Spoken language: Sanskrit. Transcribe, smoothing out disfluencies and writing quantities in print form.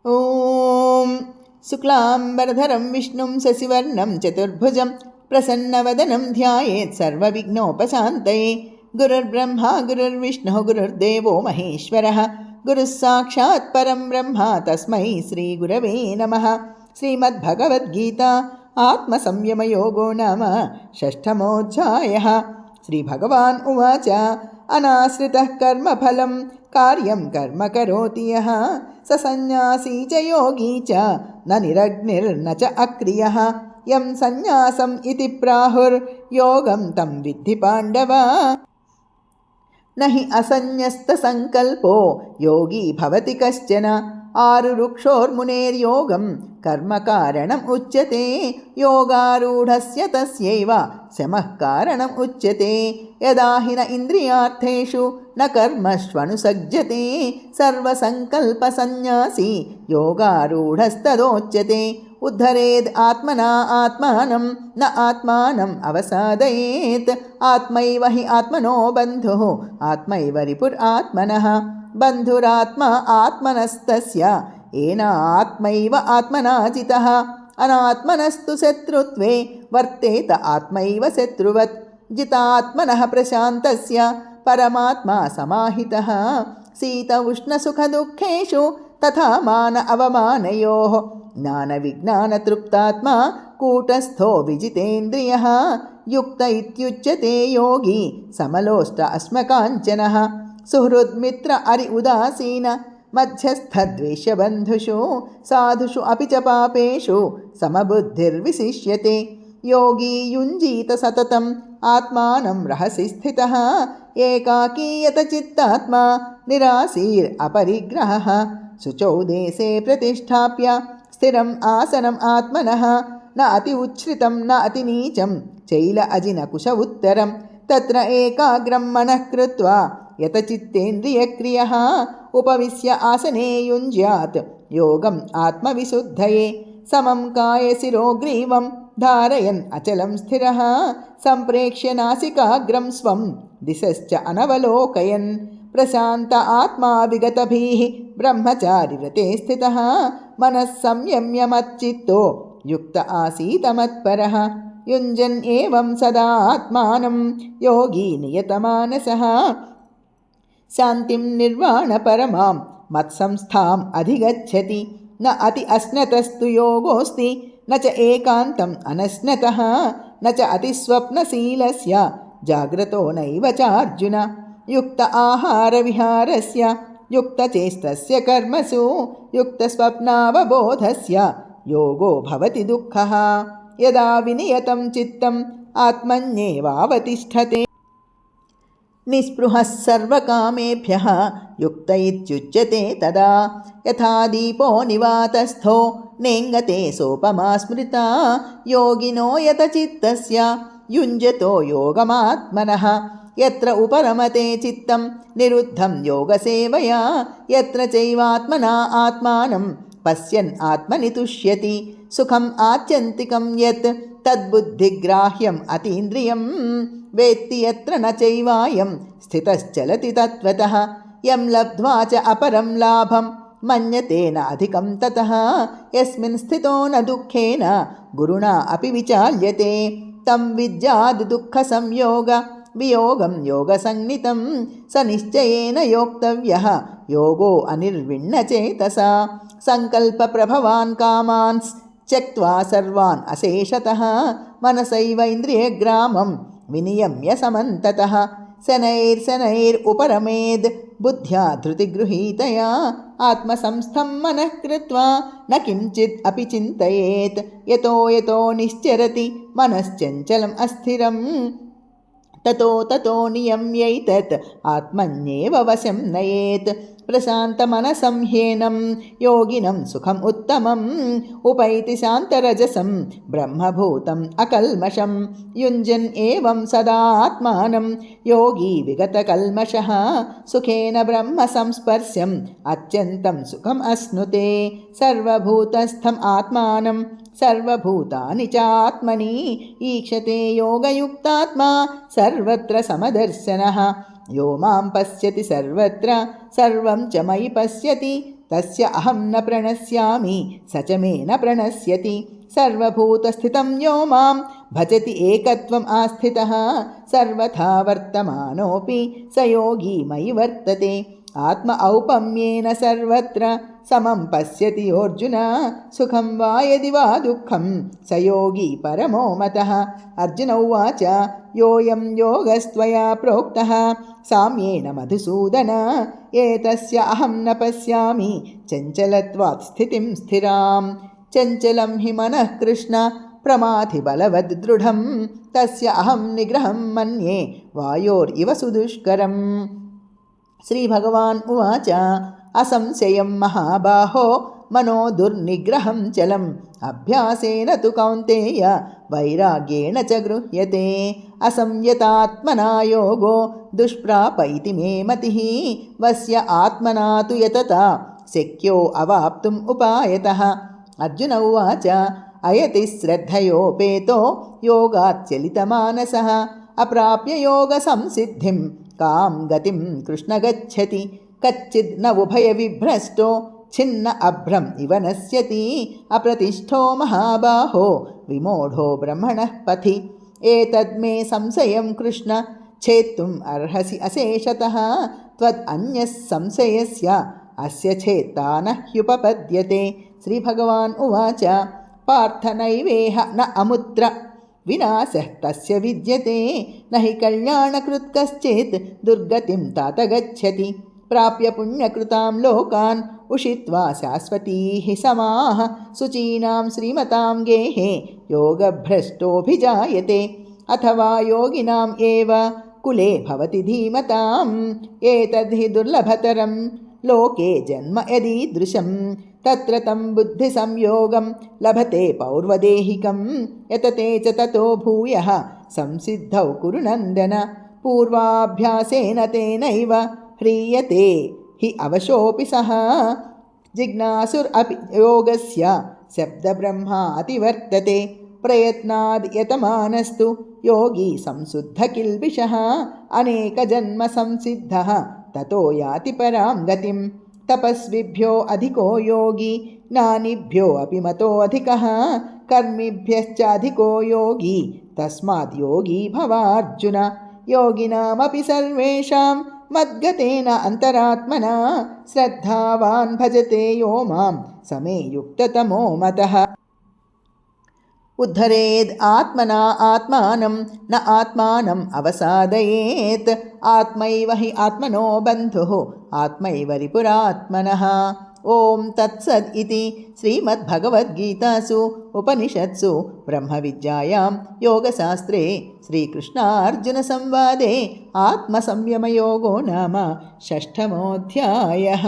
ॐ शुक्लाम्बरधरं विष्णुं शशिवर्णं चतुर्भुजं प्रसन्नवदनं ध्यायेत् सर्वविघ्नोपशान्तये। गुरुर्ब्रह्मा गुरुर्विष्णुः गुरुर्देवो महेश्वरः गुरुः साक्षात् परं ब्रह्म तस्मै श्रीगुरवे नमः। श्रीमद्भगवद्गीता आत्मसंयमयोगो नाम षष्ठमोऽध्यायः। श्रीभगवान् उवाच अनाश्रितः कर्मफलं कार्यं कर्म करोति यः स सन्न्यासी च योगी च न निरग्निर्न च अक्रियः। यं सन्न्यासम् इति प्राहुर्योगं तं विद्धि पाण्डव। न हि असन्न्यस्तसङ्कल्पो योगी भवति कश्चन। आरुरुक्षोर्मुनेर्योगं कर्मकारणम् उच्यते। योगारूढस्य तस्यैव शमः कारणम् उच्यते। यदा हि न इन्द्रियार्थेषु न कर्मष्वनुसज्जते सर्वसङ्कल्पसन्न्यासी योगारूढस्तदोच्यते। उद्धरेद् आत्मना आत्मानं न आत्मानम् अवसादयेत्। आत्मैव हि आत्मनो बन्धुः आत्मैव रिपुरात्मनः। बन्धुरात्मा आत्मनस्तस्य येन आत्मैव आत्मना जितः। अनात्मनस्तु शत्रुत्वे वर्तेत आत्मैव शत्रुवत्। जितात्मनः प्रशान्तस्य परमात्मा समाहितः। शीत उष्णसुखदुःखेषु तथा मान अवमानयोः ज्ञानविज्ञानतृप्तात्मा कूटस्थो विजितेन्द्रियः। युक्त इत्युच्यते योगी समलोष्ट अस्मकाञ्चनः। सुहृद्मित्र अरि उदासीन मध्यस्थद्वेषबन्धुषु साधुषु अपि च पापेषु समबुद्धिर्विशिष्यते। योगी युञ्जीत सततम् आत्मानं रहसि स्थितः। एकाकी यतचित्तात्मा निराशीर् अपरिग्रहः। शुचौ देशे प्रतिष्ठाप्य स्थिरम् आसनम् आत्मनः। न अति उच्छ्रितं न अति नीचं चैल अजिनकुश उत्तरं। तत्र एकाग्रं मनः कृत्वा यतचित्तेन्द्रियक्रियः उपविश्य आसने युञ्ज्यात् योगम् आत्मविशुद्धये। समं कायशिरोग्रीवं धारयन् अचलं स्थिरः। सम्प्रेक्ष्य नासिकाग्रं स्वं दिशश्च अनवलोकयन्। प्रशान्त आत्मा विगतभिः ब्रह्मचारिव्रते स्थितः। मनः संयम्य मच्चित्तो युक्त आसीत् मत्परः। युञ्जन् एवं सदा आत्मानं योगी नियतमानसः। शान्तिं निर्वाणपरमां मत्संस्थाम् अधिगच्छति। न अति अश्नतस्तु योगोऽस्ति न च एकान्तम् अनश्नतः। न च अतिस्वप्नशीलस्य जाग्रतो नैव चार्जुन। युक्त आहारविहारस्य युक्तचेष्टस्य कर्मसु युक्तस्वप्नावबोधस्य योगो भवति दुःखः। यदा विनियतं चित्तम् आत्मन्येवावतिष्ठते निःस्पृहः सर्वकामेभ्यः युक्त इत्युच्यते तदा। यथा दीपो निवातस्थो नेङ्गते सोपमा स्मृता। योगिनो यतचित्तस्य युञ्जतो योगमात्मनः। यत्र उपरमते चित्तं निरुद्धं योगसेवया। यत्र चैवात्मना आत्मानं पश्यन् आत्मनि तुष्यति। सुखम् आत्यन्तिकं यत् तद्बुद्धिग्राह्यम् अतीन्द्रियं वेत्ति यत्र न चैवायं स्थितश्चलति तत्त्वतः। यं लब्ध्वा च अपरं लाभं मन्यते न अधिकं ततः। यस्मिन् स्थितो न दुःखेन गुरुणा अपि विचाल्यते तं विद्याद् दुःखसंयोग वियोगं योगसंज्ञितं। स निश्चयेन योक्तव्यः योगो अनिर्विण्णचेतसा। सङ्कल्पप्रभवान् कामान् त्यक्त्वा सर्वान् अशेषतः मनसैव इन्द्रियग्रामं विनियम्य समन्ततः। शनैर्शनैरुपरमेद् बुद्ध्या धृतिगृहीतया। आत्मसंस्थं मनः कृत्वा न किञ्चित् अपि चिन्तयेत्। यतो यतो निश्चरति मनश्चञ्चलम् अस्थिरं ततो ततो नियम्यैतत् आत्मन्येव वशं नयेत्। प्रशान्तमनसं ह्येनं योगिनं सुखम् उत्तमम् उपैति शान्तरजसं ब्रह्मभूतम् अकल्मषं। युञ्जन् एवं सदा आत्मानं योगी विगतकल्मषः। सुखेन ब्रह्म संस्पर्श्यम् अत्यन्तं सुखम् अश्नुते। सर्वभूतस्थम् आत्मानं सर्वभूतानि चात्मनि ईक्षते योगयुक्तात्मा सर्वत्र समदर्शनः। यो मां पश्यति सर्वत्र सर्वं च मयि पश्यति तस्य अहं न प्रणश्यामि स च मे न प्रणश्यति सर्वभूतस्थितं यो मां भजति एकत्वम् आस्थितः सर्वथा वर्तमानोऽपि स योगी मयि वर्तते आत्म औपम्येन सर्वत्र समं पश्यति अर्जुन सुखं वा यदि वा दुःखं स योगी परमो मतः अर्जुन उवाच योऽयं योगस्त्वया प्रोक्तः साम्येन मधुसूदन एतस्य अहं न पश्यामि चञ्चलत्वात् स्थितिं स्थिरां चञ्चलं हि मनः कृष्ण प्रमाथि बलवद् दृढं तस्य अहं निग्रहं मन्ये वायोरिव सुदुष्करम् श्रीभगवान् उवाच असंशयं महाबाहो मनो दुर्निग्रहं चलम् अभ्यासेन तु कौन्तेय वैराग्येण च गृह्यते असंयतात्मना योगो दुष्प्राप इति मे मतिः वस्य आत्मना तु यतता शक्यो अवाप्तुम् उपायतः अर्जुन उवाच अयति श्रद्धयोपेतो योगात् चलितमानसः अप्राप्य योगसंसिद्धिं कां गतिं कृष्ण गच्छति कच्चिद् न उभयविभ्रष्टो छिन्न अभ्रम् इव नश्यति अप्रतिष्ठो महाबाहो विमूढो ब्रह्मणः पथि एतद्मे संशयं कृष्ण छेत्तुम् अर्हसि अशेषतः त्वदन्यः संशयस्य अस्य छेत्ता न ह्युपपद्यते श्रीभगवान् उवाच पार्थ नैवेह न अमुत्र विनाशः तस्य विद्यते न हि कल्याणकृत् कश्चित् दुर्गतिं तात गच्छति प्राप्य पुण्यकृतां लोकान् उषित्वा शाश्वतीः समाः शुचीनां श्रीमतां गेहे योगभ्रष्टोऽभिजायते अथवा योगिनाम् एव कुले भवति धीमताम् एतद्धि दुर्लभतरं लोके जन्म यदीदृशं तत्र तं बुद्धिसंयोगं लभते पौर्वदेहिकं यतते च ततो भूयः संसिद्धौ कुरु नन्दन पूर्वाभ्यासेन तेनैव ह्रियते हि अवशोऽपि सः जिज्ञासुरपि योगस्य शब्दब्रह्माति वर्तते प्रयत्नाद् यतमानस्तु योगी संशुद्धकिल्बिषः अनेकजन्म संसिद्धः ततो याति परां गतिं तपस्विभ्यो अधिको योगी ज्ञानिभ्यो अपि मतोऽधिकः कर्मिभ्यश्च अधिको योगी तस्माद् योगी भवार्जुन योगिनामपि सर्वेषां मद्गतेन अन्तरात्मना श्रद्धावान् भजते यो मां समे युक्ततमो मतः उद्धरेद् आत्मना आत्मानं न आत्मानम् अवसादयेत् आत्मैव हि आत्मनो बन्धुः आत्मैव रिपुरात्मनः ॐ तत्सद् इति श्रीमद्भगवद्गीतासु उपनिषत्सु ब्रह्मविद्यायां योगशास्त्रे श्रीकृष्णार्जुनसंवादे आत्मसंयमयोगो नाम 6मोऽध्यायः।